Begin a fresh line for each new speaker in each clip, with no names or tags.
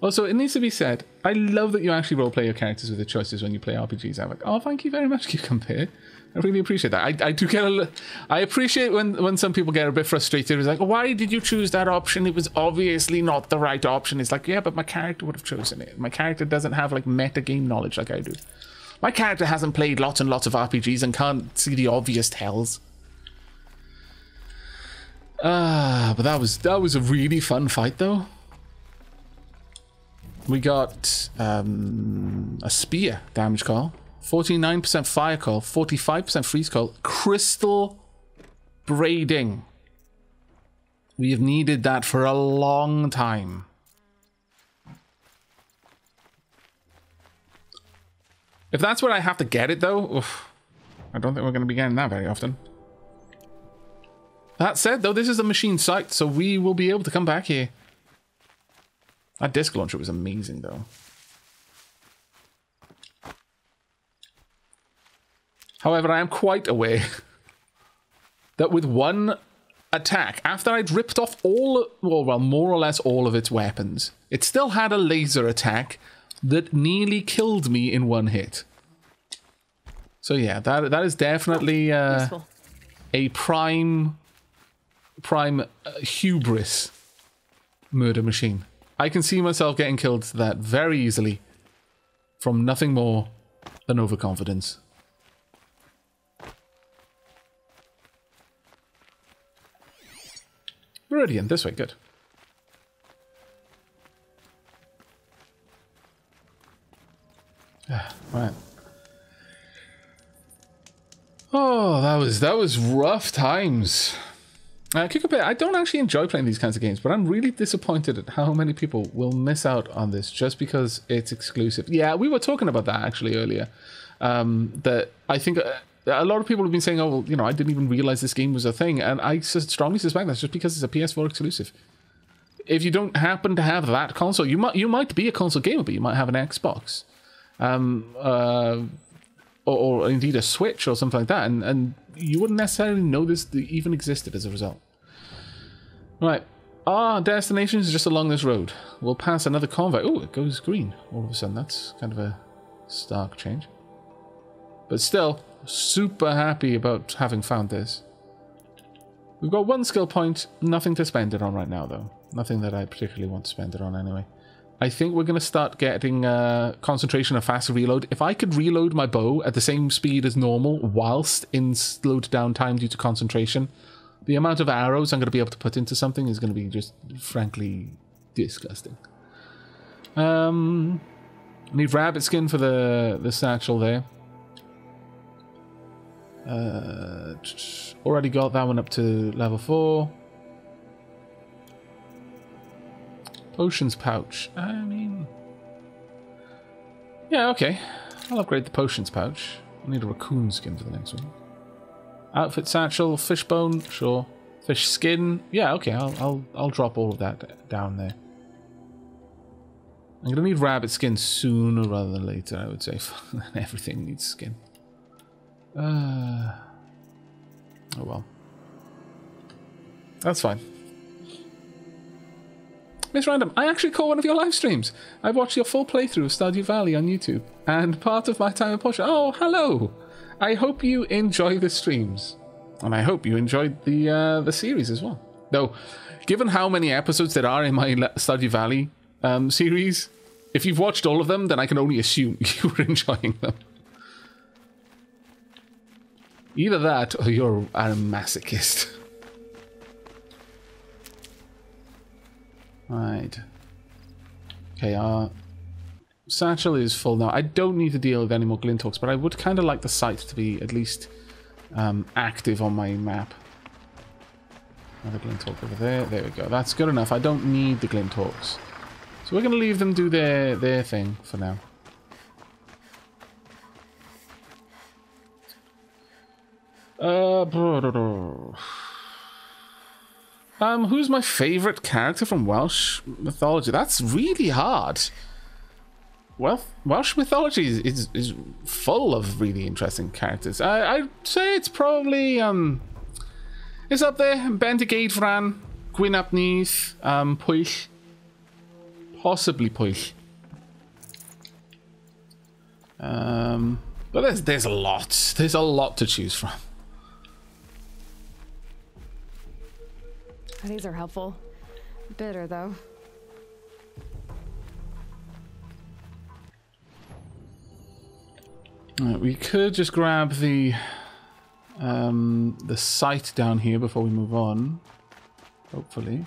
Also, it needs to be said, I love that you actually roleplay your characters with the choices when you play RPGs, Aavak. Oh, thank you very much, Cucumber. I really appreciate that. I do get I appreciate when some people get a bit frustrated. It's like, why did you choose that option? It was obviously not the right option. It's like, yeah, but my character would have chosen it. My character doesn't have, like, metagame knowledge like I do. My character hasn't played lots and lots of RPGs and can't see the obvious tells. But that was a really fun fight, though. We got a spear damage call, 49% fire call, 45% freeze call, crystal braiding. We have needed that for a long time. If that's where I have to get it, though, oof, I don't think we're going to be getting that very often. That said, though, this is a machine site, so we will be able to come back here. That disc launcher was amazing, though. However, I am quite aware that with one attack, after I'd ripped off all, well, more or less all of its weapons, it still had a laser attack that nearly killed me in one hit. So yeah, that is definitely a prime hubris murder machine. I can see myself getting killed to that very easily from nothing more than overconfidence. Meridian, this way, good. Right. Oh, that was rough times. Cucumber, I don't actually enjoy playing these kinds of games, but I'm really disappointed at how many people will miss out on this just because it's exclusive. Yeah, we were talking about that actually earlier. That I think a lot of people have been saying, oh, well, you know, I didn't even realize this game was a thing. And I strongly suspect that's just because it's a PS4 exclusive. If you don't happen to have that console, you might be a console gamer, but you might have an Xbox. Or indeed a Switch or something like that, and you wouldn't necessarily know this even existed as a result. Right, our destination is just along this road. We'll pass another convoy. Oh, it goes green all of a sudden. That's kind of a stark change. But still, super happy about having found this. We've got one skill point, nothing to spend it on right now though. Nothing that I particularly want to spend it on anyway. I think we're going to start getting concentration and faster reload. If I could reload my bow at the same speed as normal whilst in slowed down time due to concentration, the amount of arrows I'm going to be able to put into something is going to be just frankly disgusting. Need rabbit skin for the satchel there. Already got that one up to level 4. Potions pouch. I mean... yeah, okay. I'll upgrade the potions pouch. I need a raccoon skin for the next one. Outfit satchel, fishbone, sure. Fish skin. Yeah, okay, I'll drop all of that down there. I'm gonna need rabbit skin sooner rather than later, I would say. Everything needs skin. Oh well. That's fine. Miss Random, I actually caught one of your live streams. I've watched your full playthrough of Stardew Valley on YouTube, and part of my time in Porsche. Oh, hello! I hope you enjoy the streams, and I hope you enjoyed the series as well. Though, given how many episodes there are in my Stardew Valley series, if you've watched all of them, then I can only assume you were enjoying them. Either that, or you're a masochist. Right. Okay, our satchel is full now. I don't need to deal with any more glinthawks, but I would kind of like the site to be at least active on my map. Another glinthawk over there. There we go. That's good enough. I don't need the glinthawks. So we're going to leave them do their thing for now. Who's my favorite character from Welsh mythology? That's really hard. Well, Welsh mythology is full of really interesting characters. I'd say it's probably it's up there. Bendigeid Fran, Gwyn ap Nudd, Pwyll. possibly push. But there's a lot. There's a lot to choose from.
These are helpful. Bitter, though.
Right, we could just grab the site down here before we move on. Hopefully.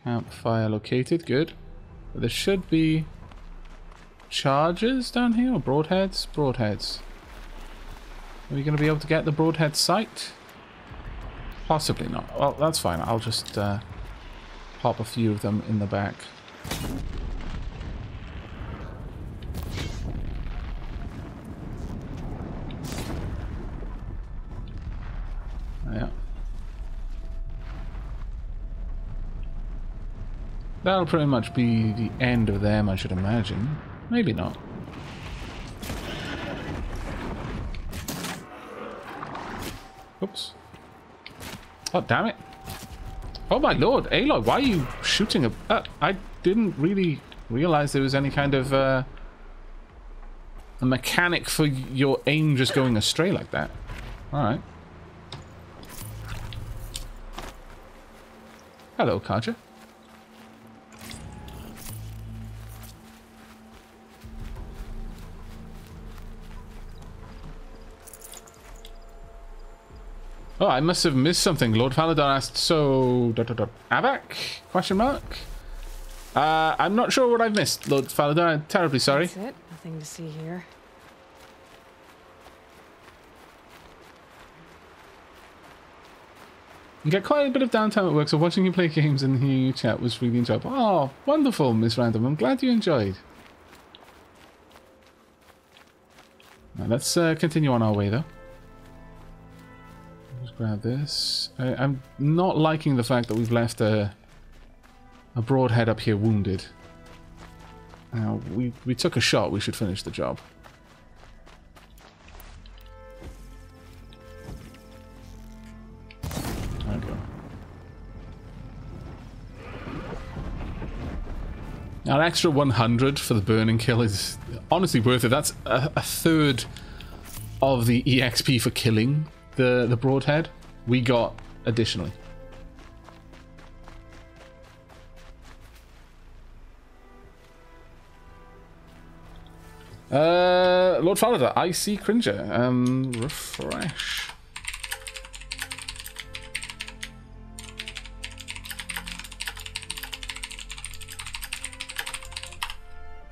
Campfire located. Good. But there should be charges down here, or broadheads? Broadheads. Are we going to be able to get the broadhead site? Possibly not. Well, that's fine. I'll just pop a few of them in the back. Yeah. That'll pretty much be the end of them, I should imagine. Maybe not. Oops. Oh, damn it. Oh my lord, Aloy, why are you shooting a... I didn't really realize there was any kind of a mechanic for your aim just going astray like that. Alright. Hello, Karja. Oh, I must have missed something. Lord Faladar asked, so... Aavak? Question mark? I'm not sure what I've missed, Lord Faladar. I'm terribly sorry.
That's it. Nothing to see here.
You get quite a bit of downtime at work, so watching you play games and hearing you chat was really enjoyable. Oh, wonderful, Miss Random. I'm glad you enjoyed. Now, let's continue on our way, though. Just grab this. I'm not liking the fact that we've left a broadhead up here wounded. Now, we took a shot. We should finish the job. There we go. Now, an extra 100 for the burning kill is honestly worth it. That's a third of the EXP for killing the broadhead we got additionally. Lord Faladar, I see Cringer. Refresh.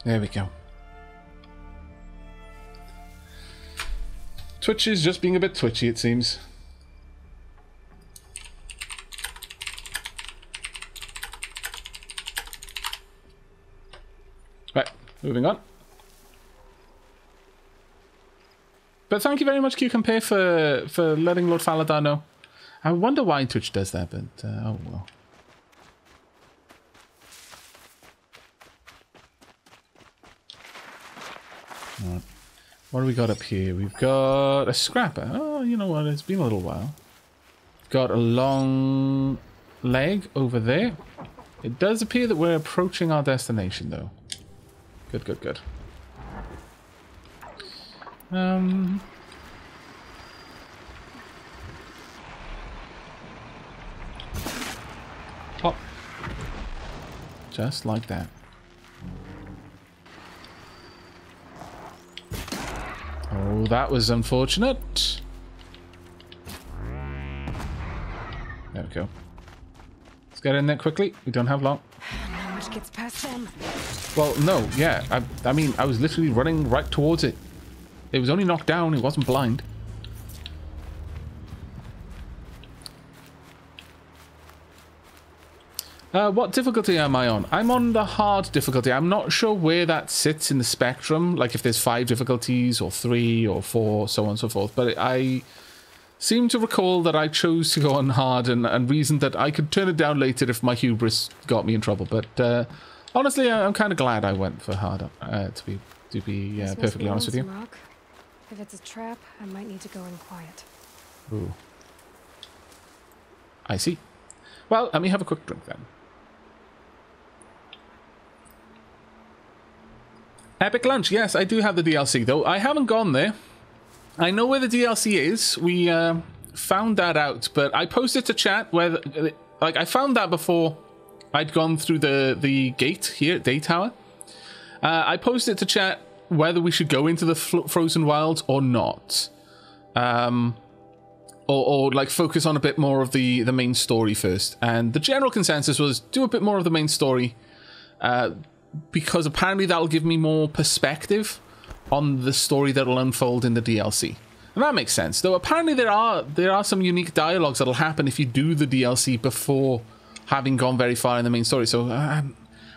There we go. Twitch is just being a bit twitchy, it seems. Right, moving on. But thank you very much, Q-Compare, for letting Lord Faladar know. I wonder why Twitch does that, but oh well. Alright. What do we got up here? We've got a scrapper. Oh, you know what? It's been a little while. Got a long leg over there. It does appear that we're approaching our destination, though. Good, good, good. Pop. Just like that. Oh, that was unfortunate. There we go. Let's get in there quickly. We don't have long.
Not much gets past them.
Well, no, yeah. I mean, I was literally running right towards it. It was only knocked down. It wasn't blind. What difficulty am I on? I'm on the hard difficulty. I'm not sure where that sits in the spectrum. Like if there's 5 difficulties or 3 or 4, so on and so forth. But I seem to recall that I chose to go on hard and reasoned that I could turn it down later if my hubris got me in trouble. But honestly, I'm kind of glad I went for hard, to be perfectly honest with you.
Rock. If it's a trap, I might need to go in quiet.
Ooh. I see. Well, let me have a quick drink then. Epic Lunch. Yes, I do have the DLC, though. I haven't gone there. I know where the DLC is. We found that out, but I posted to chat where... Like, I found that before I'd gone through the gate here at Day Tower. I posted to chat whether we should go into the Frozen Wilds or not. Or like focus on a bit more of the main story first. And the general consensus was do a bit more of the main story because apparently that'll give me more perspective on the story that'll unfold in the DLC. And that makes sense. Though apparently there are some unique dialogues that'll happen if you do the DLC before having gone very far in the main story. So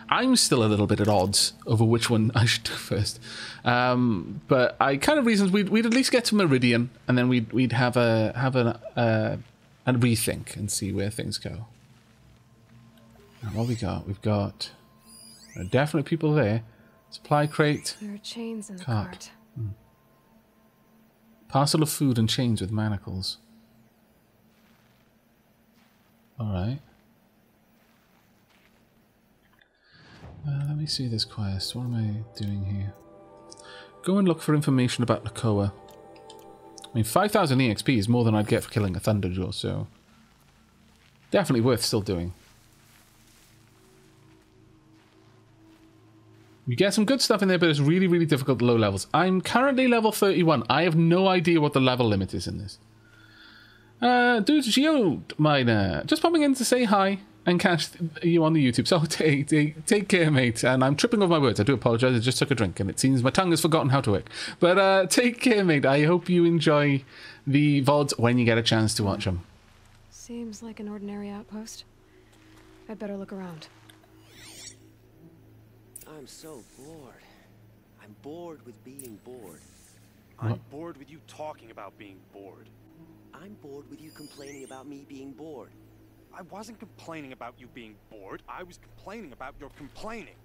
I'm still a little bit at odds over which one I should do first. But I kind of reasons we'd at least get to Meridian, and then we'd have a rethink and see where things go. Now, what we got? We've got definitely people there. Supply crate.
There are chains in the cart.
Parcel of food and chains with manacles. Alright. Let me see this quest. What am I doing here? Go and look for information about Nakoa. I mean, 5,000 EXP is more than I'd get for killing a Thunderjaw, so... definitely worth still doing. You get some good stuff in there, but it's really, really difficult at low levels. I'm currently level 31. I have no idea what the level limit is in this. Dude, Geominer, just popping in to say hi and catch you on the YouTube. So take care, mate. And I'm tripping over my words. I do apologize. I just took a drink and it seems my tongue has forgotten how to work. But take care, mate. I hope you enjoy the VODs when you get a chance to watch them.
Seems like an ordinary outpost. I'd better look around.
I'm so bored. I'm bored with being bored.
I'm bored with you talking about being bored.
I'm bored with you complaining about me being bored.
I wasn't complaining about you being bored. I was complaining about your complaining.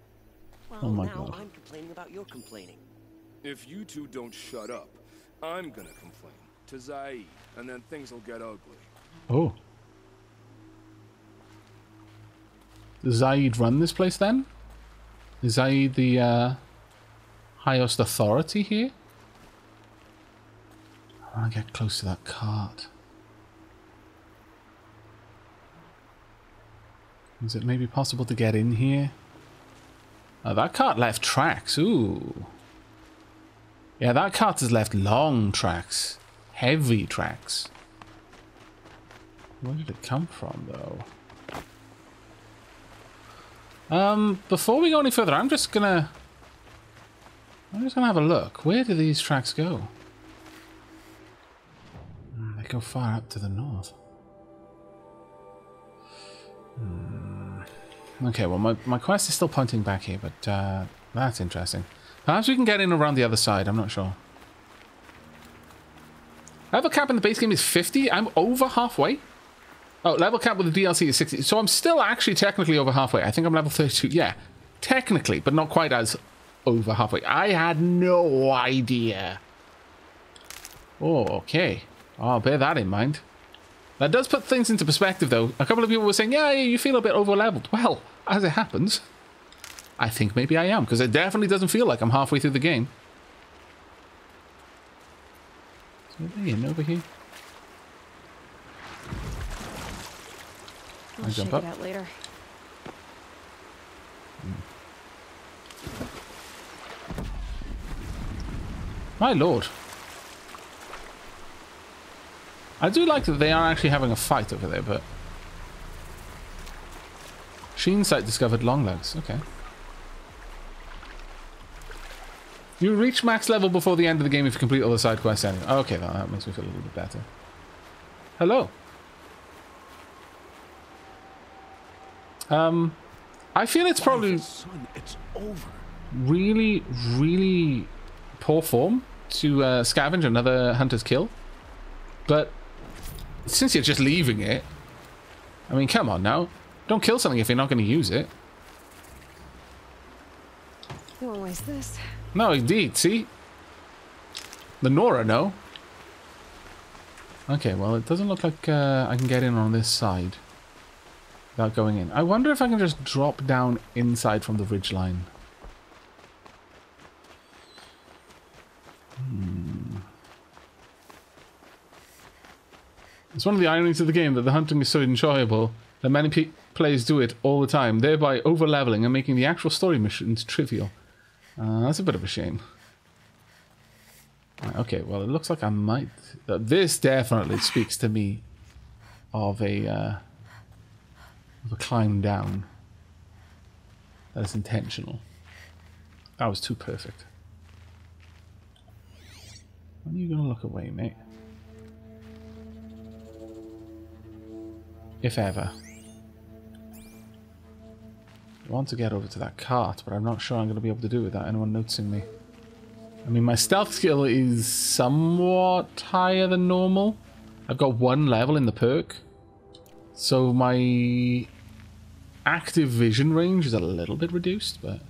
Well,
Oh my
now
God.
I'm complaining about your complaining.
If you two don't shut up, I'm gonna complain to Zaid, and then things will get ugly.
Oh. Does Zaid run this place then? Is Zaid the highest authority here? I want to get close to that cart. Is it maybe possible to get in here? Oh, that cart left tracks. Ooh. Yeah, that cart has left long tracks. Heavy tracks. Where did it come from, though? Before we go any further, I'm just gonna have a look. Where do these tracks go? They go far up to the north. Okay, well, my quest is still pointing back here, but that's interesting. Perhaps we can get in around the other side, I'm not sure. Level cap in the base game is 50. I'm over halfway. Oh, level cap with the DLC is 60. So I'm still actually technically over halfway. I think I'm level 32. Yeah, technically, but not quite as over halfway. I had no idea. Oh, okay. I'll bear that in mind. That does put things into perspective, though. A couple of people were saying, yeah, you feel a bit over-leveled. Well, as it happens, I think maybe I am, because it definitely doesn't feel like I'm halfway through the game. So are they in over here?
I'll
I jump
check
up?
it out later.
My lord. I do like that they are actually having a fight over there, but... Sheen site discovered long legs. Okay. You reach max level before the end of the game if you complete all the side quests anyway. Okay, that makes me feel a little bit better. Hello. I feel it's probably
Son, it's over.
really, really poor form to scavenge another hunter's kill. But since you're just leaving it, I mean, come on now. Don't kill something if you're not going to use it.
You won't waste this.
No, indeed. See? The Nora, no. Okay, well, it doesn't look like I can get in on this side without going in. I wonder if I can just drop down inside from the ridgeline. It's one of the ironies of the game that the hunting is so enjoyable that many players do it all the time, thereby over-leveling and making the actual story missions trivial. That's a bit of a shame. Right, okay, well, it looks like I might... This definitely speaks to me of a climb down. That is intentional. That was too perfect. When are you going to look away, mate? If ever. I want to get over to that cart, but I'm not sure I'm going to be able to do it without anyone noticing me. I mean, my stealth skill is somewhat higher than normal. I've got 1 level in the perk. So my active vision range is a little bit reduced, but...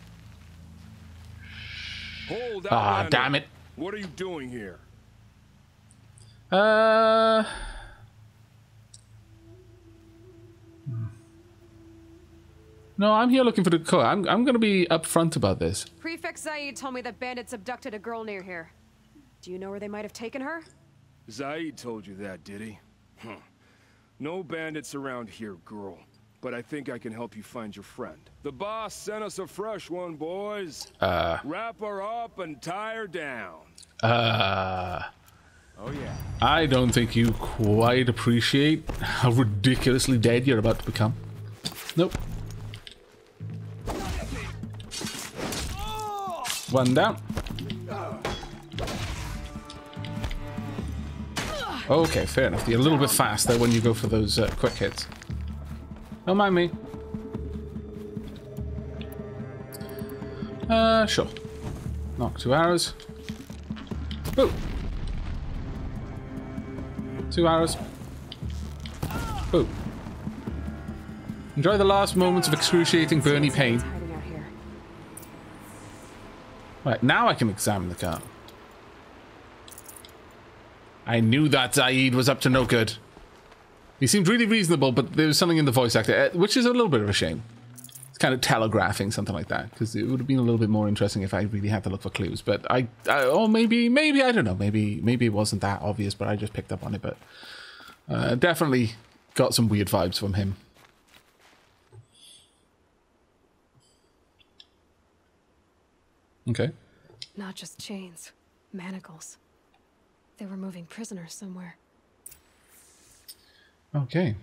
Hold
Ah, damn it.
What are you doing here?
No, I'm here looking for the core. I'm going to be upfront about this.
Prefect Zaid told me that bandits abducted a girl near here. Do you know where they might have taken her?
Zaid told you that, did he? Huh. No bandits around here, girl. But I think I can help you find your friend. The boss sent us a fresh one, boys. Wrap her up and tie her down.
Oh yeah.
I don't think you quite appreciate how ridiculously dead you're about to become. Nope. One down. Okay, fair enough. You're a little bit faster when you go for those quick hits. Don't mind me. Sure. Knock 2 arrows. Boo! 2 arrows. Boo. Enjoy the last moments of excruciating burny pain. Right, now I can examine the car. I knew that Zaid was up to no good. He seemed really reasonable, but there was something in the voice actor, which is a little bit of a shame. It's kind of telegraphing something like that, because it would have been a little bit more interesting if I really had to look for clues. But or maybe I don't know. Maybe it wasn't that obvious, but I just picked up on it. But definitely got some weird vibes from him. Okay.
Not just chains, manacles. They were moving prisoners somewhere.
Okay.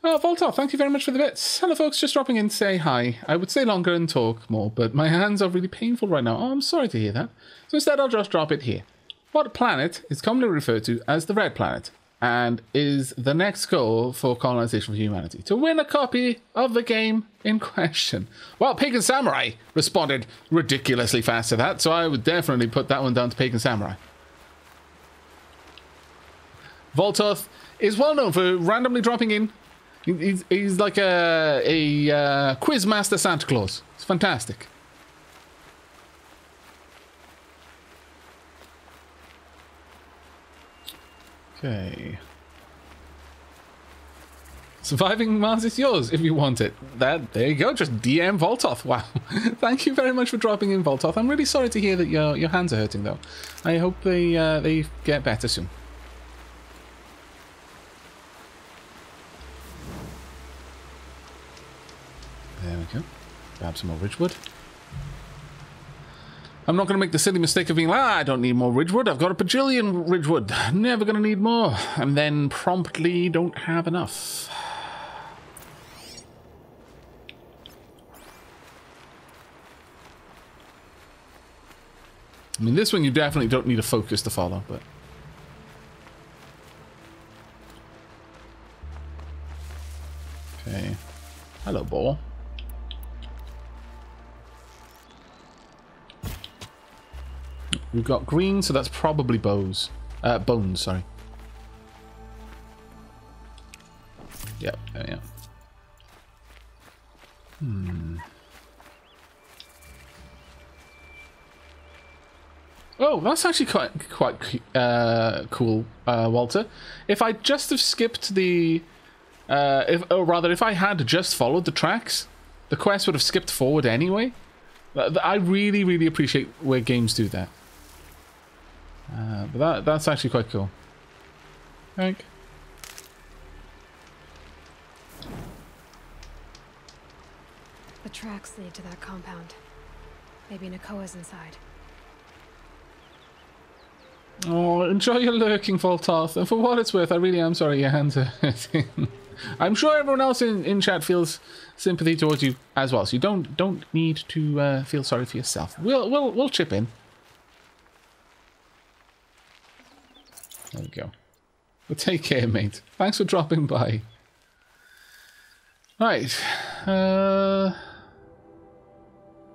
Voltar, thank you very much for the bits. Hello folks, just dropping in to say hi. I would stay longer and talk more, but my hands are really painful right now. Oh, I'm sorry to hear that. So instead I'll just drop it here. What planet is commonly referred to as the Red Planet, and is the next goal for colonization of humanity? To win a copy of the game in question. Well, Pagan Samurai responded ridiculously fast to that, so I would definitely put that one down to Pagan Samurai. Voltoth is well known for randomly dropping in. He's like a quiz master Santa Claus. It's fantastic. Okay. Surviving Mars is yours if you want it. There you go. Just DM Voltoth. Wow. Thank you very much for dropping in, Voltoth. I'm really sorry to hear that your hands are hurting, though. I hope they get better soon. There we go. Grab some more Ridgewood. I'm not going to make the silly mistake of being like, I don't need more Ridgewood. I've got a bajillion Ridgewood. Never going to need more. And then promptly don't have enough. I mean, this one you definitely don't need a focus to follow, but... Okay. Hello, ball. We've got green, so that's probably bones, sorry. Yep, there we are. Oh, that's actually quite cool, Walter. If I just have skipped the... if I had just followed the tracks, the quest would have skipped forward anyway. I really, really appreciate where games do that. But that's actually quite cool. Thank.
tracks lead to that compound. Maybe Nakoa's inside.
Oh, enjoy your lurking, Voltoth. And for what it's worth, I really am sorry your hands are hurting. I'm sure everyone else in chat feels sympathy towards you as well, so you don't need to feel sorry for yourself. We'll chip in. There we go. Well, take care, mate. Thanks for dropping by. Right. Well,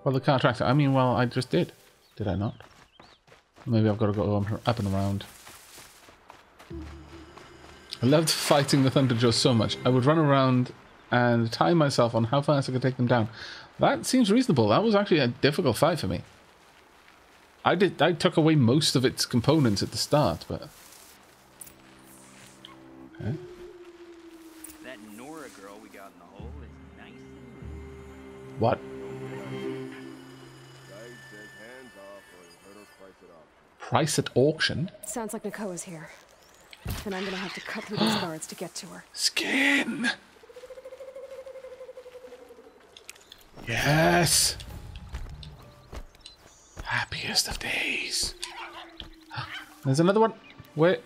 the car tractor. I mean, well, I just did. Did I not? Maybe I've got to go up and around. I loved fighting the Thunderjaws so much. I would run around and time myself on how fast I could take them down. That seems reasonable. That was actually a difficult fight for me. I took away most of its components at the start, but... Okay.
That Nora girl we got in the hole is nice.
What? Price at auction?
Sounds like Nakoa's here. Then I'm gonna have to cut through those guards to get to her.
Skin! Yes! Happiest of days. There's another one. Wait.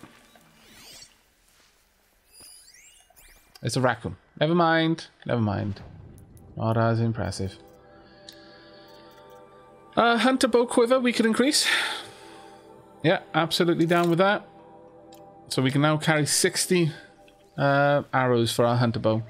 It's a raccoon. Never mind. Never mind. Not as impressive. Hunter bow quiver we could increase. Yeah, absolutely down with that. So we can now carry 60 arrows for our hunter bow.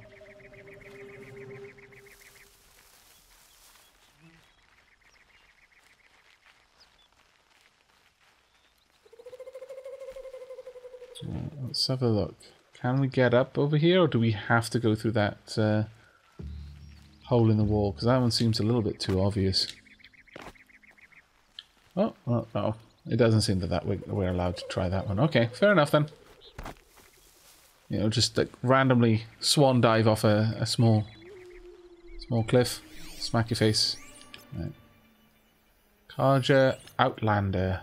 Let's have a look. Can we get up over here, or do we have to go through that hole in the wall? Because that one seems a little bit too obvious. Oh, well, no. It doesn't seem that we're allowed to try that one. Okay, fair enough then. You know, just like randomly swan dive off a small cliff. Smack your face. Right. Carja Outlander.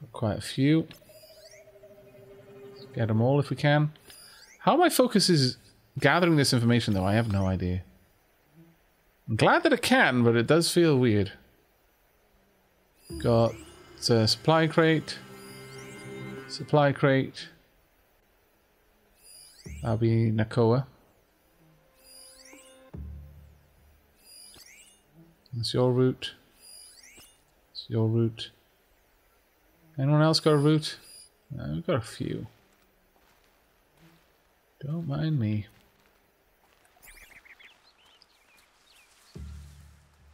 Got quite a few. Let's get them all if we can. How my focus is gathering this information though, I have no idea. I'm glad that it can, but it does feel weird. Got a supply crate. Supply crate. That'll be Nakoa. That's your route. It's your route. Anyone else got a route? No, we've got a few. Don't mind me.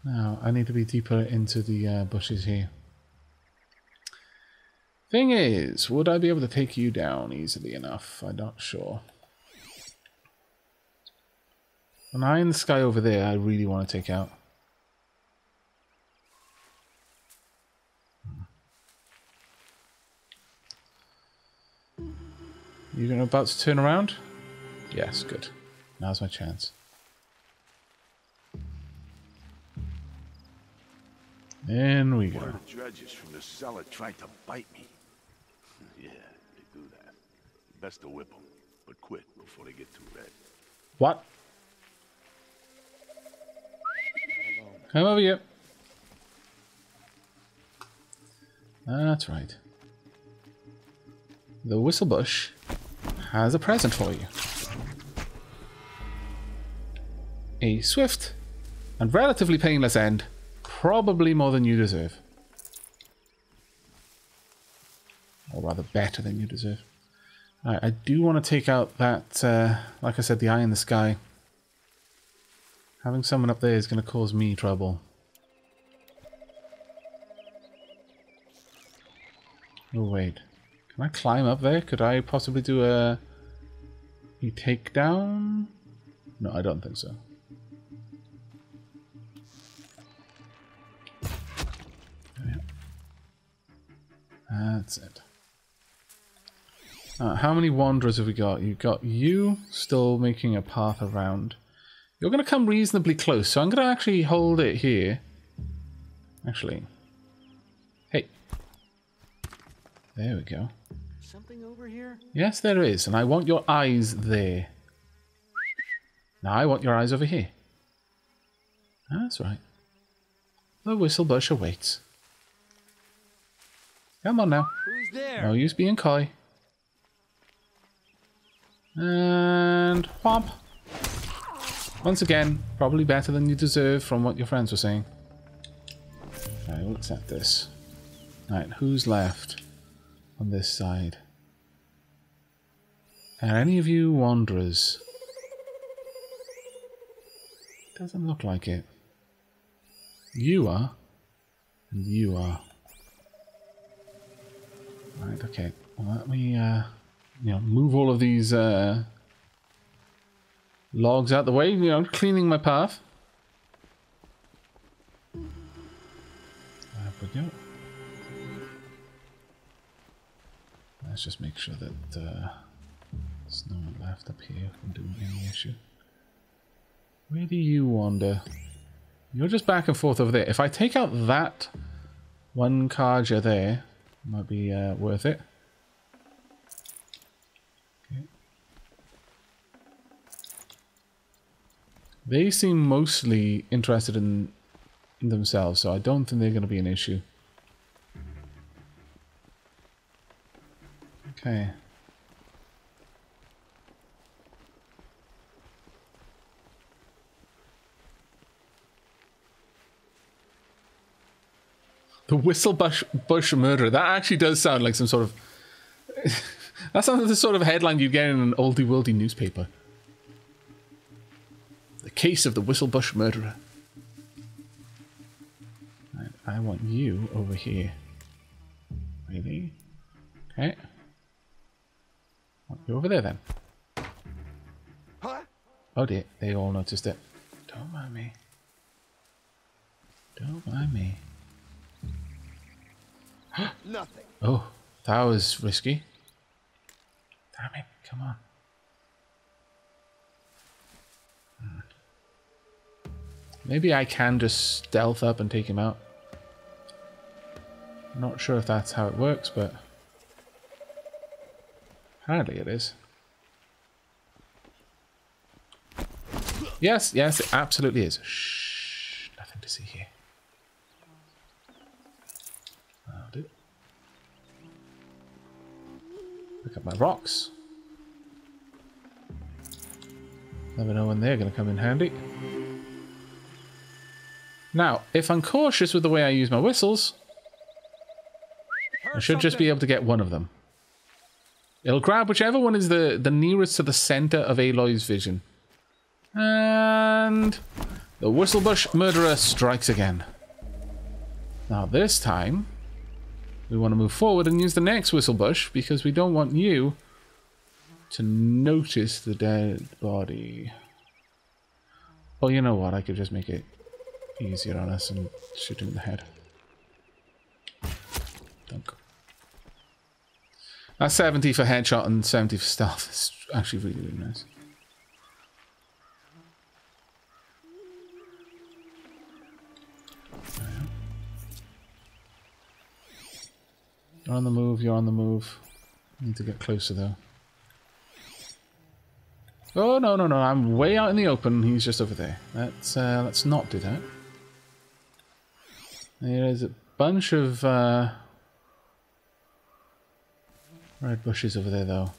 Now, I need to be deeper into the bushes here. Thing is, would I be able to take you down easily enough? I'm not sure. An eye in the sky over there I really want to take out. You're about to turn around? Yes, good. Now's my chance. In we go.
One of the dredges from the cellar tried to bite me. Yeah, they do that. Best to whip them, but quick before they get too red.
What? Come over here. That's right. The Whistlebush has a present for you. A swift and relatively painless end. Probably more than you deserve. Or rather better than you deserve. Alright, I do want to take out that, like I said, the eye in the sky. Having someone up there is going to cause me trouble. Oh wait. Can I climb up there? Could I possibly do a takedown? No, I don't think so. That's it. How many wanderers have we got? You've got you still making a path around. You're going to come reasonably close, so I'm going to actually hold it here. Actually. Hey. There we go.
Something over here?
Yes, there is, and I want your eyes there. Now I want your eyes over here. That's right. The Whistlebush awaits. Come on now.
Who's there?
No use being coy. And whomp. Once again, probably better than you deserve from what your friends were saying. Alright, we'll accept this. Alright, who's left on this side? Are any of you wanderers? Doesn't look like it. You are. And you are. Right, okay. Well, let me, move all of these, logs out the way, cleaning my path. There we go. Let's just make sure that, there's no one left up here from doing any issue. Where do you wander? You're just back and forth over there. If I take out that one carja there, it might be worth it. Okay. They seem mostly interested in themselves, so I don't think they're going to be an issue. Okay. The Whistlebush Murderer. That actually does sound like some sort of... that sounds like the sort of headline you'd get in an oldie-worldy newspaper. The case of the Whistlebush Murderer. Right, I want you over here. Really? Okay. Want you over there then.
Huh?
Oh dear, they all noticed it. Don't mind me. Don't mind me.
Nothing.
Oh, that was risky. Damn it, come on. Maybe I can just stealth up and take him out. I'm not sure if that's how it works, but apparently it is. Yes, yes, it absolutely is. Shh, nothing to see here. I'll do. Pick up my rocks. Never know when they're going to come in handy. Now, if I'm cautious with the way I use my whistles, I should just be able to get one of them. It'll grab whichever one is the nearest to the center of Aloy's vision. And the Whistlebush Murderer strikes again. Now this time, we want to move forward and use the next Whistlebush because we don't want you to notice the dead body. Well, you know what? I could just make it easier on us and shoot him in the head. Dunk. That's 70 for headshot and 70 for stealth. It's actually really, really nice. You're on the move, you're on the move. Need to get closer though. Oh no, no, no, I'm way out in the open, he's just over there. Let's not do that. There's a bunch of red bushes over there though.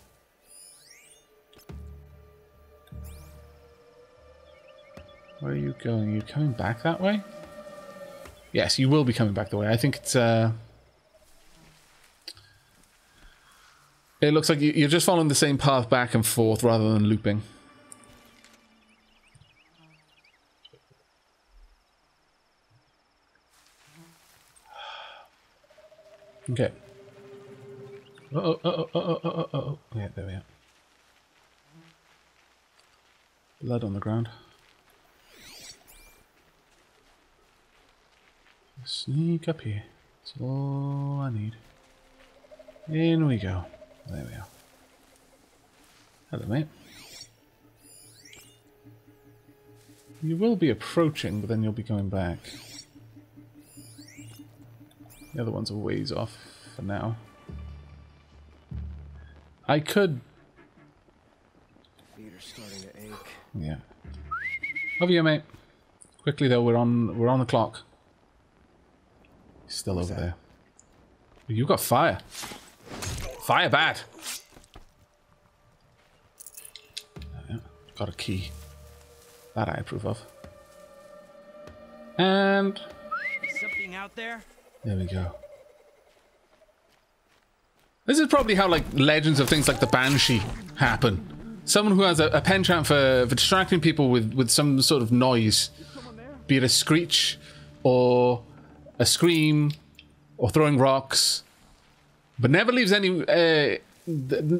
Where are you going? Are you coming back that way? Yes, you will be coming back that way. I think it's it looks like you're just following the same path back and forth rather than looping. Okay. Uh-oh. Yeah, there we are. Blood on the ground. Sneak up here. That's all I need. In we go. There we are. Hello, mate. You will be approaching, but then you'll be going back. The other ones are ways off for now. I could...
Feet are starting to ache.
Yeah. Over here, mate. Quickly though, we're on the clock. He's still over there. You got fire. Fire bad. Yeah, got a key. That I approve of. And
Something out there?
there we go. This is probably how like legends of things like the Banshee happen. Someone who has a penchant for distracting people with some sort of noise. Be it a screech, or a scream, or throwing rocks. But never leaves any,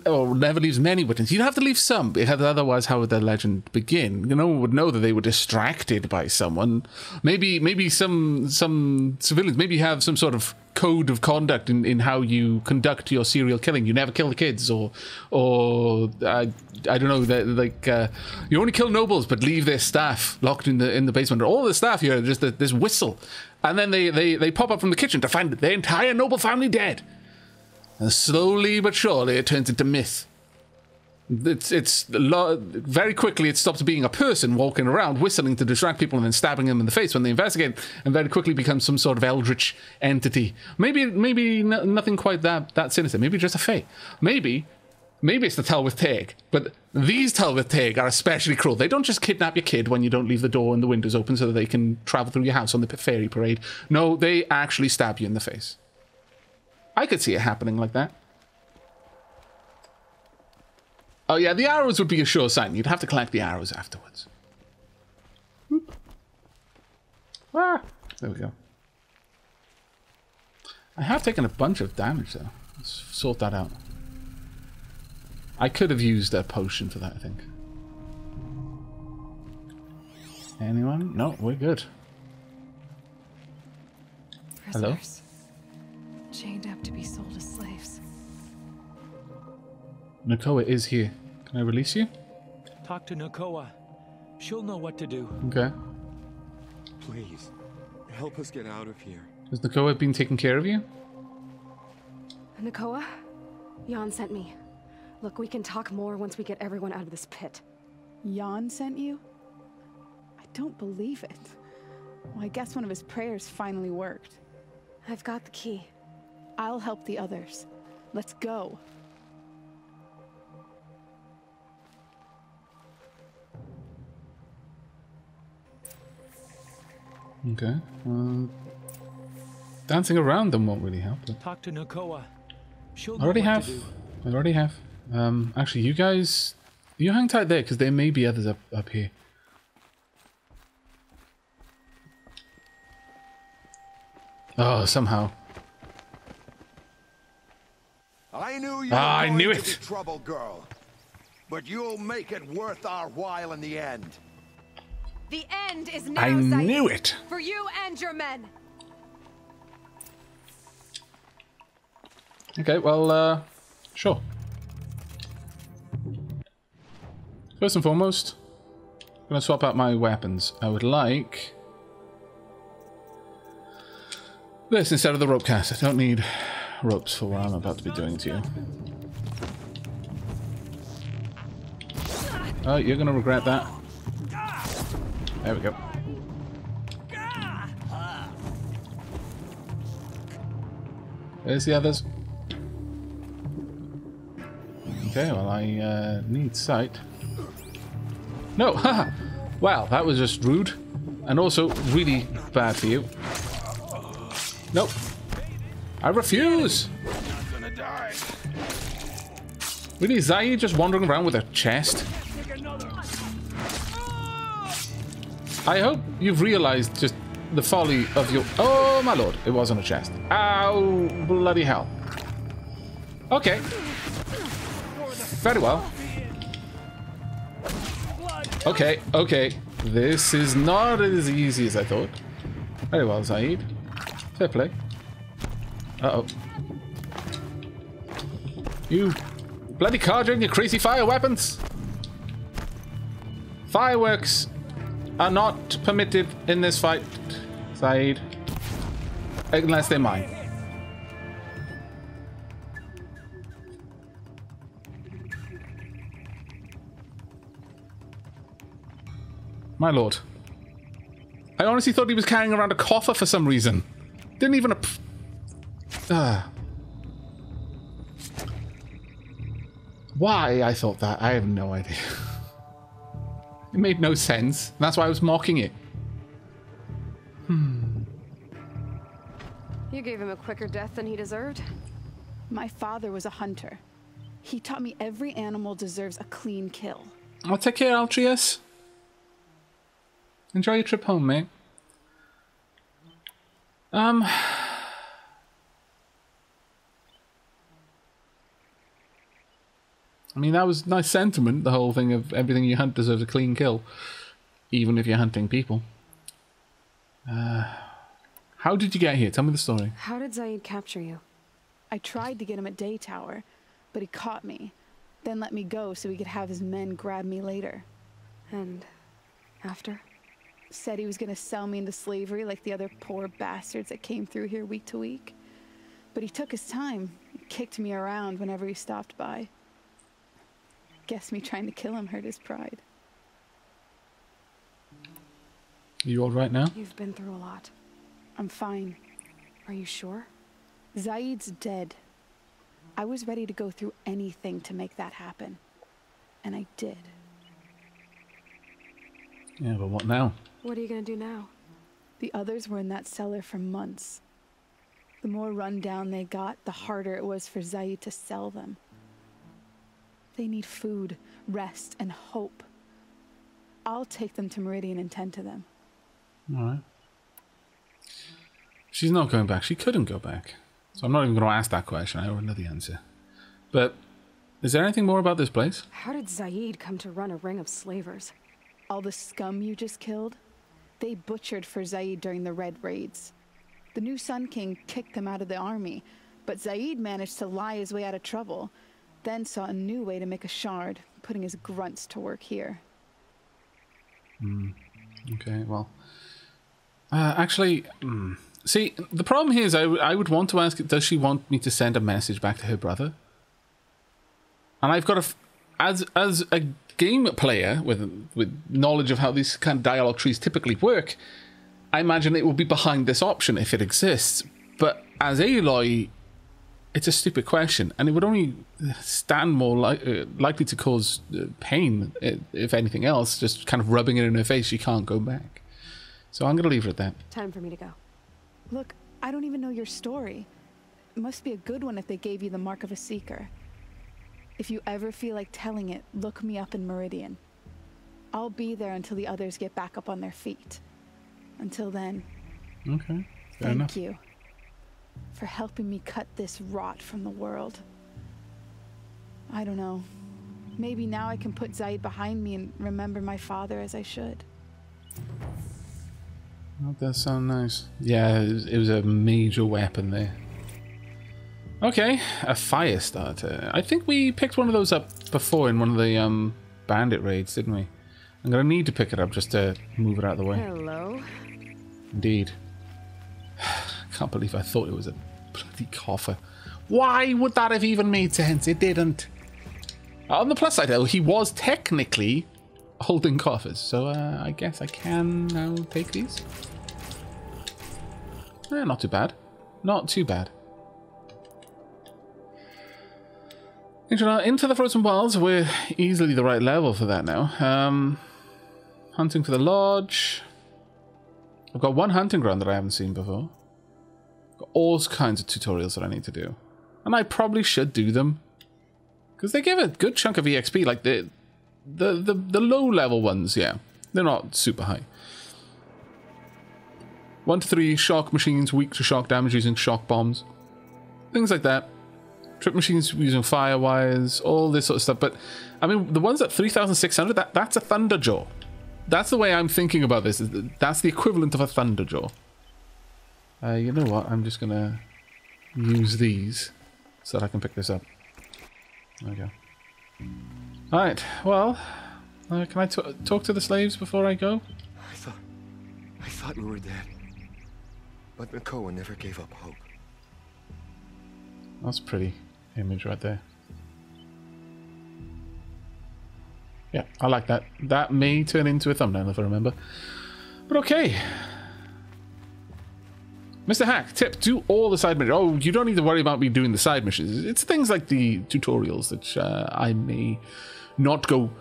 or never leaves many witnesses. You'd have to leave some, because otherwise how would the legend begin? No one would know that they were distracted by someone. Maybe some civilians, maybe have some sort of code of conduct in how you conduct your serial killing. You never kill the kids, or I don't know, like you only kill nobles but leave their staff locked in the basement. All the staff here, just this whistle, and then they pop up from the kitchen to find their entire noble family dead. And slowly but surely it turns into myth. Very quickly it stops being a person walking around whistling to distract people and then stabbing them in the face when they investigate, and very quickly becomes some sort of eldritch entity. Maybe nothing quite that sinister. Maybe just a fae. Maybe it's the Telwyth Teg. But these Telwyth Teg are especially cruel. They don't just kidnap your kid when you don't leave the door and the windows open so that they can travel through your house on the fairy parade. No, they actually stab you in the face. I could see it happening like that. Oh yeah, the arrows would be a sure sign. You'd have to collect the arrows afterwards. Whoop. Ah, there we go. I have taken a bunch of damage though. Let's sort that out. I could have used a potion for that, I think. Anyone? No, we're good. Hello?
Prisoners. Chained up to be sold as slaves.
Nakoa is here. Can I release you?
Talk to Nakoa. She'll know what to do.
Okay.
Please, help us get out of here.
Has Nakoa been taking care of you?
Nakoa? Jan sent me. Look, we can talk more once we get everyone out of this pit.
Jan sent you? I don't believe it. Well, I guess one of his prayers finally worked.
I've got the key.
I'll help the others. Let's go.
Okay. Dancing around them won't really help.
Talk to Nakoa. She'll
I
know
already
what
have.
to do.
I already have. Actually, you guys, you hang tight there because there may be others up here. Oh, somehow.
I knew you
I knew
were going
it.
to be trouble, girl. But you'll make it worth our while in the end.
The end is now,
I
Zaid,
knew it.
for you and your men.
Okay, well, sure. First and foremost, I'm going to swap out my weapons. I would like this instead of the rope cast. I don't need ropes for what I'm about to be doing to you. Oh, you're going to regret that. There we go. There's the others. Okay, well, I need sight. No! Haha! Wow, that was just rude. And also really bad for you. Nope. I refuse! Really, Zaid just wandering around with a chest? I hope you've realized just the folly of your... Oh, my lord. It wasn't a chest. Ow, bloody hell. Okay. Very well. Okay, okay. This is not as easy as I thought. Very well, Zaid. Fair play. Uh-oh. You bloody carja and your crazy fire weapons! Fireworks are not permitted in this fight, Zaid. Unless they're mine. My lord. I honestly thought he was carrying around a coffer for some reason. Didn't even... Why I thought that, I have no idea. It made no sense. That's why I was mocking it.
You gave him a quicker death than he deserved?
My father was a hunter. He taught me every animal deserves a clean kill.
I'll take care, Altrius. Enjoy your trip home, mate. I mean, that was nice sentiment, the whole thing of everything you hunt deserves a clean kill. Even if you're hunting people. How did you get here? Tell me the story.
How did Zaid capture you?
I tried to get him at Day Tower, but he caught me. Then let me go so he could have his men grab me later.
And after?
Said he was going to sell me into slavery like the other poor bastards that came through here week to week. But he took his time, kicked me around whenever he stopped by. Guess me trying to kill him hurt his pride.
You all right now?
You've been through a lot.
I'm fine.
Are you sure?
Zaid's dead. I was ready to go through anything to make that happen. And I did.
Yeah, but what now?
What are you gonna do now?
The others were in that cellar for months. The more run down they got, the harder it was for Zaid to sell them. They need food, rest, and hope. I'll take them to Meridian and tend to them.
Alright. She's not going back. She couldn't go back. So I'm not even going to ask that question. I already know the answer. But, is there anything more about this place?
How did Zaid come to run a ring of slavers?
All the scum you just killed? They butchered for Zaid during the Red Raids. The new Sun King kicked them out of the army, but Zaid managed to lie his way out of trouble, then saw a new way to make a shard, putting his grunts to work here.
Okay, well... See, the problem here is I would want to ask, does she want me to send a message back to her brother? And I've got as a game player with knowledge of how these kind of dialogue trees typically work, I imagine it will be behind this option if it exists. But as Aloy, it's a stupid question, and it would only stand more likely to cause pain, if anything else, just kind of rubbing it in her face. She can't go back. So I'm going to leave it at that.
Time for me to go.
Look, I don't even know your story. It must be a good one if they gave you the mark of a seeker. If you ever feel like telling it, look me up in Meridian. I'll be there until the others get back up on their feet. Until then,
okay, fair enough.
Thank you for helping me cut this rot from the world. I don't know. Maybe now I can put Zaid behind me and remember my father as I should.
That does sound nice. Yeah, it was a major weapon there. Okay, a fire starter. I think we picked one of those up before in one of the bandit raids, didn't we? I'm going to need to pick it up just to move it out of the way.
Hello.
Indeed. Can't believe I thought it was a bloody coffer. Why would that have even made sense? It didn't. On the plus side, though, he was technically holding coffers, so I guess I can now take these. Not too bad. Not too bad. Into the Frozen Wilds. We're easily the right level for that now. Hunting for the lodge. I've got one hunting ground that I haven't seen before. Got all kinds of tutorials that I need to do. And I probably should do them. Because they give a good chunk of EXP, like the low level ones, yeah. They're not super high. 1 to 3 shock machines, weak to shock damage using shock bombs. Things like that. Trip machines using fire wires, all this sort of stuff. But, I mean, the ones at 3,600, that's a Thunderjaw. That's the way I'm thinking about this. That's the equivalent of a Thunderjaw. You know what? I'm just going to use these so that I can pick this up. There we go. Alright, well, can I talk to the slaves before I go?
I thought we were dead. But Nakoa never gave up hope.
That's a pretty image right there. Yeah, I like that. That may turn into a thumbnail if I remember. But okay. Mr. Hack, tip, do all the side missions. Oh, you don't need to worry about me doing the side missions. It's things like the tutorials that I may not go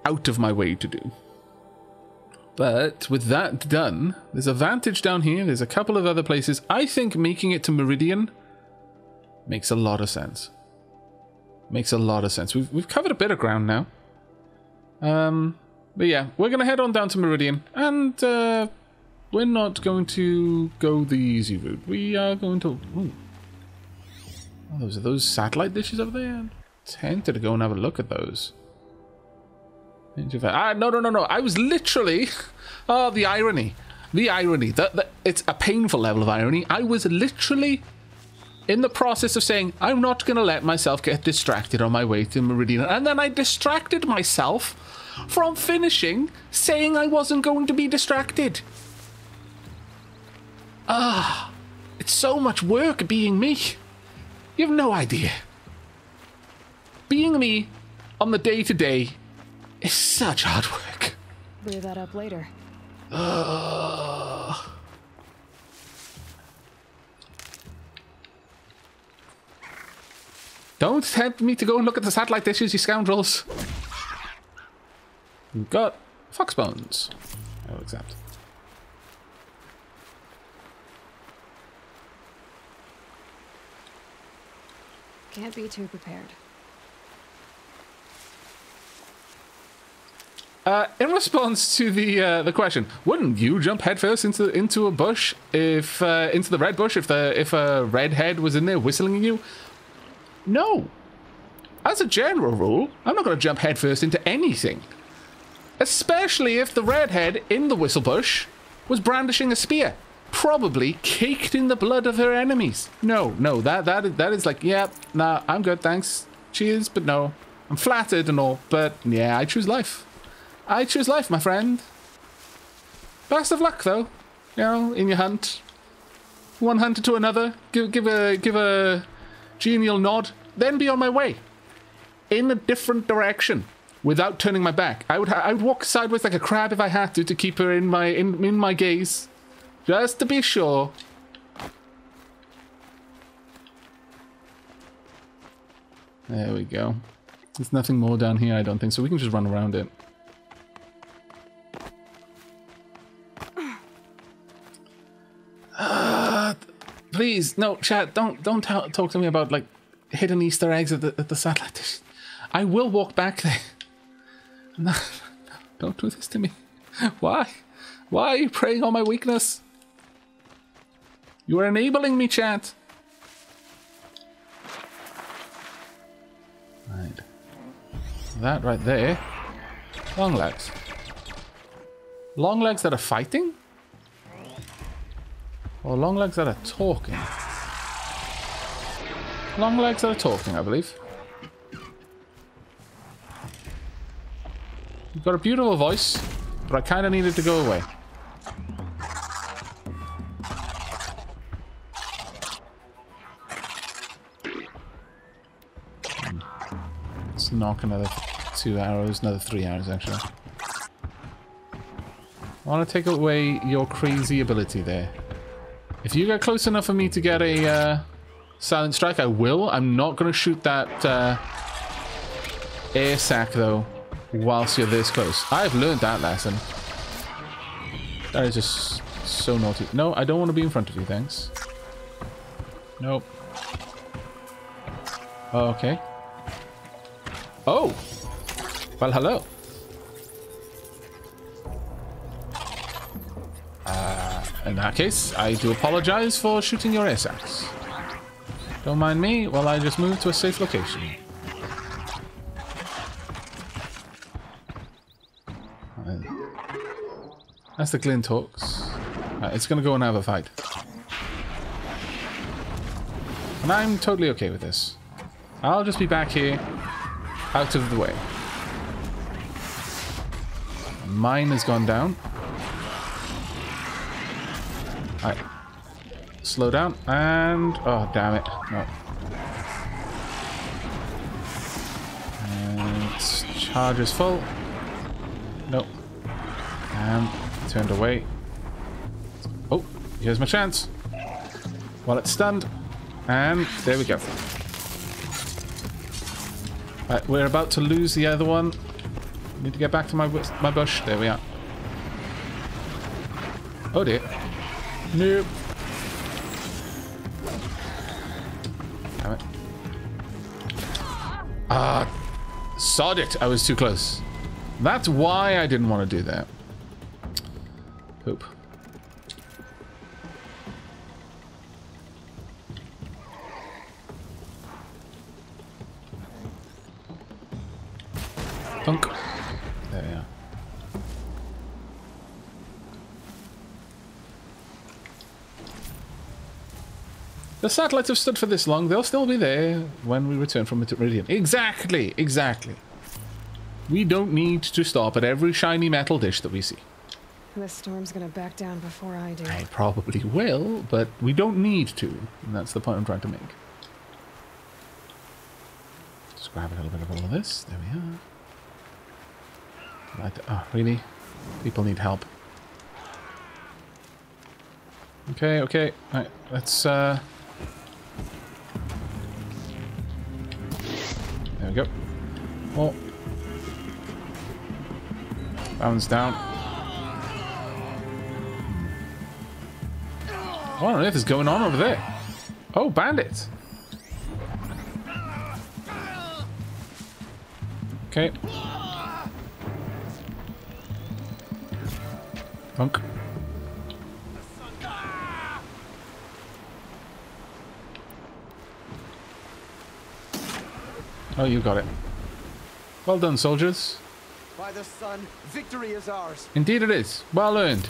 out of my way to do. But with that done, there's a vantage down here. There's a couple of other places. I think making it to Meridian makes a lot of sense. Makes a lot of sense. We've covered a bit of ground now. But yeah, we're going to head on down to Meridian. And we're not going to go the easy route. We are going to... Ooh. Oh, are those satellite dishes over there? I'm tempted to go and have a look at those. No. I was literally... Oh, the irony. The irony. It's a painful level of irony. I was literally in the process of saying, I'm not going to let myself get distracted on my way to Meridian. And then I distracted myself from finishing saying I wasn't going to be distracted. It's so much work being me. You have no idea. Being me on the day-to-day is such hard work.
Clear that up later.
Don't tempt me to go and look at the satellite dishes, you scoundrels. We've got fox bones. I'll accept.
Can't be too prepared.
In response to the question, wouldn't you jump headfirst into a bush if into the red bush if a redhead was in there whistling at you? No. As a general rule, I'm not going to jump headfirst into anything, especially if the redhead in the whistle bush was brandishing a spear, probably caked in the blood of her enemies. No, that is like, yeah, nah, I'm good, thanks, cheers, but no, I'm flattered and all, but yeah, I choose life. I choose life, my friend. Best of luck, though. You know, in your hunt. One hunter to another. Give a genial nod. Then be on my way. In a different direction. Without turning my back. I would walk sideways like a crab if I had to keep her in my gaze. Just to be sure. There we go. There's nothing more down here, I don't think, so we can just run around it. Please, no, chat, don't talk to me about, like, hidden Easter eggs at the satellite dish. I will walk back there. No, don't do this to me. Why? Why are you preying on my weakness? You are enabling me, chat. Right. That right there. Long legs. Long legs that are fighting? Or long legs that are talking? Long legs that are talking, I believe. You've got a beautiful voice, but I kind of needed to go away. Let's knock another 2 arrows, another 3 arrows actually. I want to take away your crazy ability there. If you get close enough for me to get a silent strike, I will. I'm not going to shoot that air sack, though, whilst you're this close. I've learned that lesson. That is just so naughty. No, I don't want to be in front of you, thanks. Nope. Okay. Oh! Well, hello. In that case, I do apologize for shooting your air sacs. Don't mind me while I just move to a safe location. That's the glint hawks. Right, it's gonna go and have a fight. And I'm totally okay with this. I'll just be back here, out of the way. Mine has gone down. Alright. Slow down and... Oh, damn it. No. And charge is full. Nope. And turned away. Oh, here's my chance. While it's stunned. And there we go. Right, we're about to lose the other one. Need to get back to my bush. There we are. Oh dear. Nope. Damn it. Ah, sod it. I was too close. That's why I didn't want to do that. Poop. Thunk. There we are. The satellites have stood for this long. They'll still be there when we return from Meridian. Exactly. Exactly. We don't need to stop at every shiny metal dish that we see.
This storm's gonna back down before I do.
I probably will, but we don't need to. And that's the point I'm trying to make. Just grab a little bit of all of this. There we are. Oh, really? People need help. Okay, okay. Right, let's, there we go. Oh. Bounce down. What on earth is going on over there? Oh, bandits! Okay. Funk. Oh, you got it. Well done, soldiers.
By the sun, victory is ours.
Indeed it is. Well earned.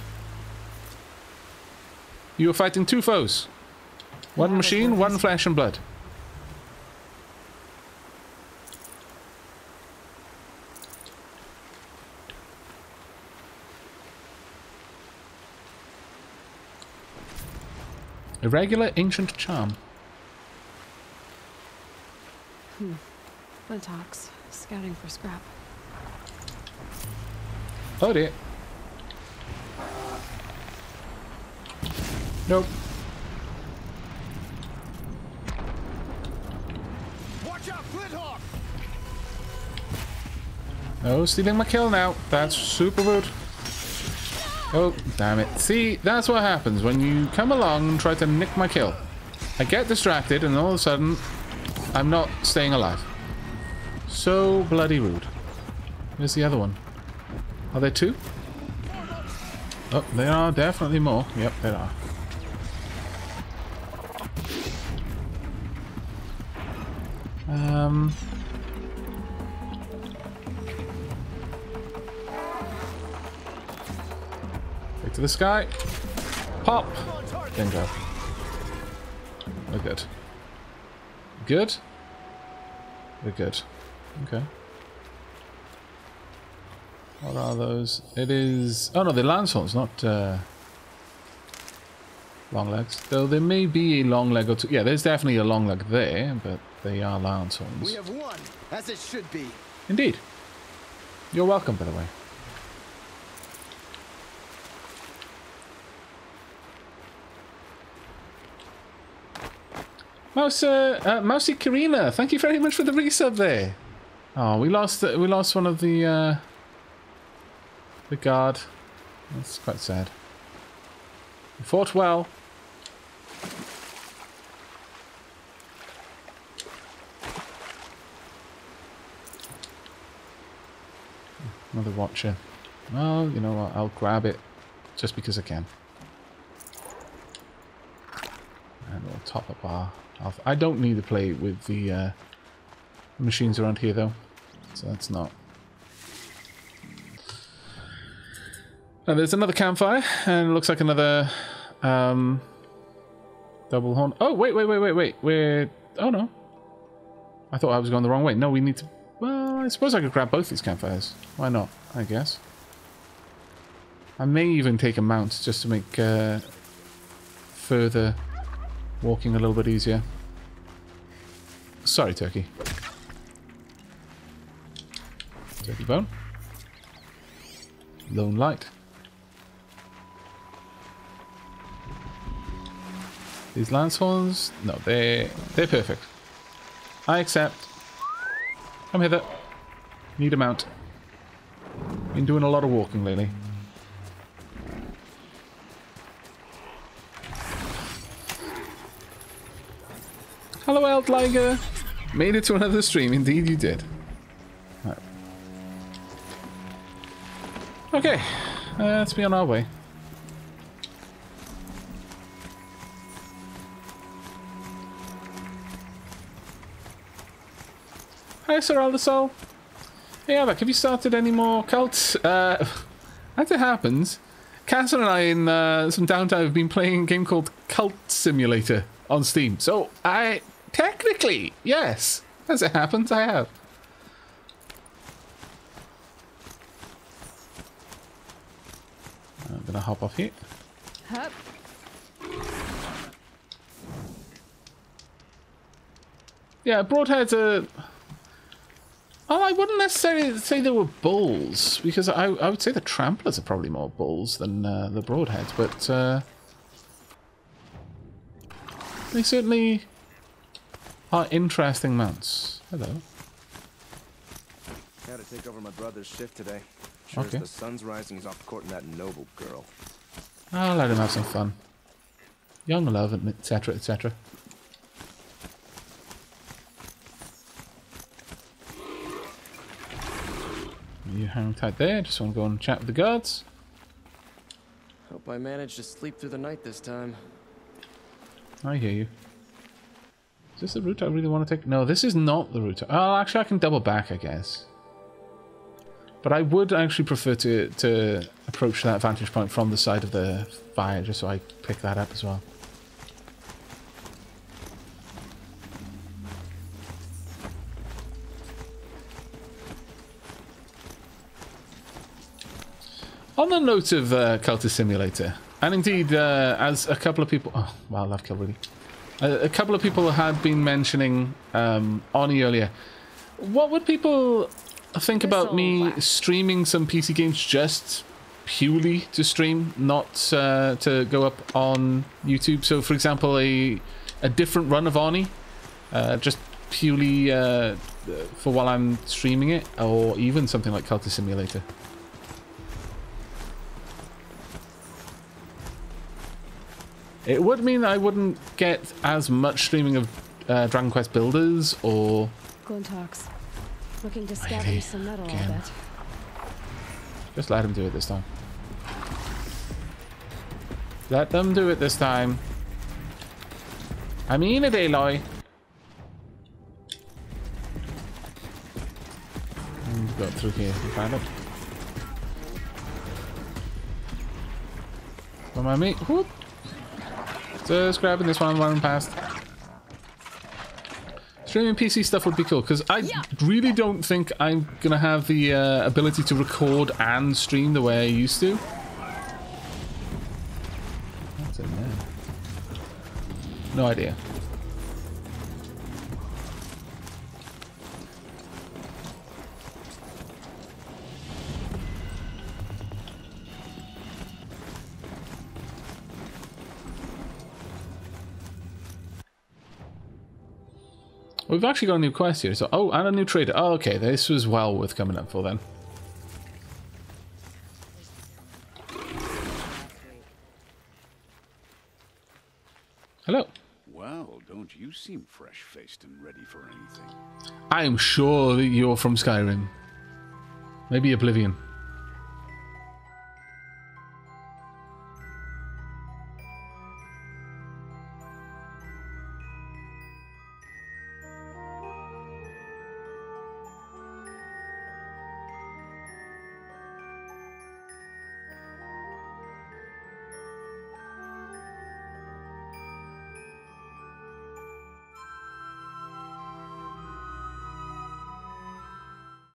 You were fighting two foes. One machine, one flesh and blood. Irregular ancient charm.
Buttocks. Scouting for scrap.
Oh dear. Nope.
Watch out, Flinthawk!
No, stealing my kill now. That's super rude. Oh, damn it. See, that's what happens when you come along and try to nick my kill. I get distracted and all of a sudden, I'm not staying alive. So bloody rude. Where's the other one? Are there two? Oh, there are definitely more. Yep, there are. Back to the sky. Pop! Bingo. We're good. Good? We're good. Okay. What are those? It is... Oh no, they're landsworns, not long legs. Though there may be a long leg or two. Yeah, there's definitely a long leg there, but they are landsworns.
We have won, as it should be.
Indeed. You're welcome, by the way. Mousy Karina, thank you very much for the resub there. Oh, we lost one of the guard. That's quite sad. We fought well. Another watcher. Well, you know what? I'll grab it just because I can. And we'll top up our health. I don't need to play with the machines around here though, so that's not. Now there's another campfire, and it looks like another double horn. Oh wait! We're oh no. I thought I was going the wrong way. No, we need to. Well, I suppose I could grab both these campfires. Why not? I guess. I may even take a mount just to make further walking a little bit easier. Sorry, turkey. Dirty bone. Lone light. These lance horns, no, they're perfect. I accept. Come hither. Need a mount. Been doing a lot of walking lately. Hello, Eldliger. Made it to another stream. Indeed, you did. Right. Okay, let's be on our way. Hi, Sir Aldasol. Hey, Aavak, have you started any more cults? As it happens, Cass and I in some downtime have been playing a game called Cult Simulator on Steam. So, technically, yes, as it happens, I have. I'm gonna hop off here.
Hup.
Yeah, broadheads are... Oh, I wouldn't necessarily say they were bulls, because I would say the tramplers are probably more bulls than the broadheads, but they certainly are interesting mounts. Hello.
Had to take over my brother's shift today. Sure
Okay.
as the sun's rising, he's off courting that noble girl.
I'll let him have some fun. Young love, etc., etc. You hang tight there. Just want to go and chat with the guards.
Hope I managed to sleep through the night this time.
I hear you. Is this the route I really want to take? No, this is not the route. Oh, actually, I can double back, I guess. But I would actually prefer to approach that vantage point from the side of the fire, just so I pick that up as well. On the note of Cultist Simulator, and indeed, as a couple of people... Oh, wow, I've killed really. A couple of people had been mentioning Oni earlier. What would people think about me streaming some PC games just purely to stream, not to go up on YouTube? So, for example, a different run of Oni, just purely for while I'm streaming it, or even something like Cultist Simulator. It would mean I wouldn't get as much streaming of Dragon Quest Builders or...
Glintox. Looking to scavenge some metal, I'll bet.
Just let him do it this time. Let them do it this time. I mean it, Aloy. And got through here. You found it. Don't mind me. Whoop. Just grabbing this one running past. Streaming PC stuff would be cool, because I really don't think I'm going to have the ability to record and stream the way I used to. What's in there? No idea. We've actually got a new quest here, so... Oh, and a new trader. Oh, okay, this was well worth coming up for then. Hello.
Well, don't you seem fresh-faced and ready for anything?
I am sure that you're from Skyrim. Maybe Oblivion.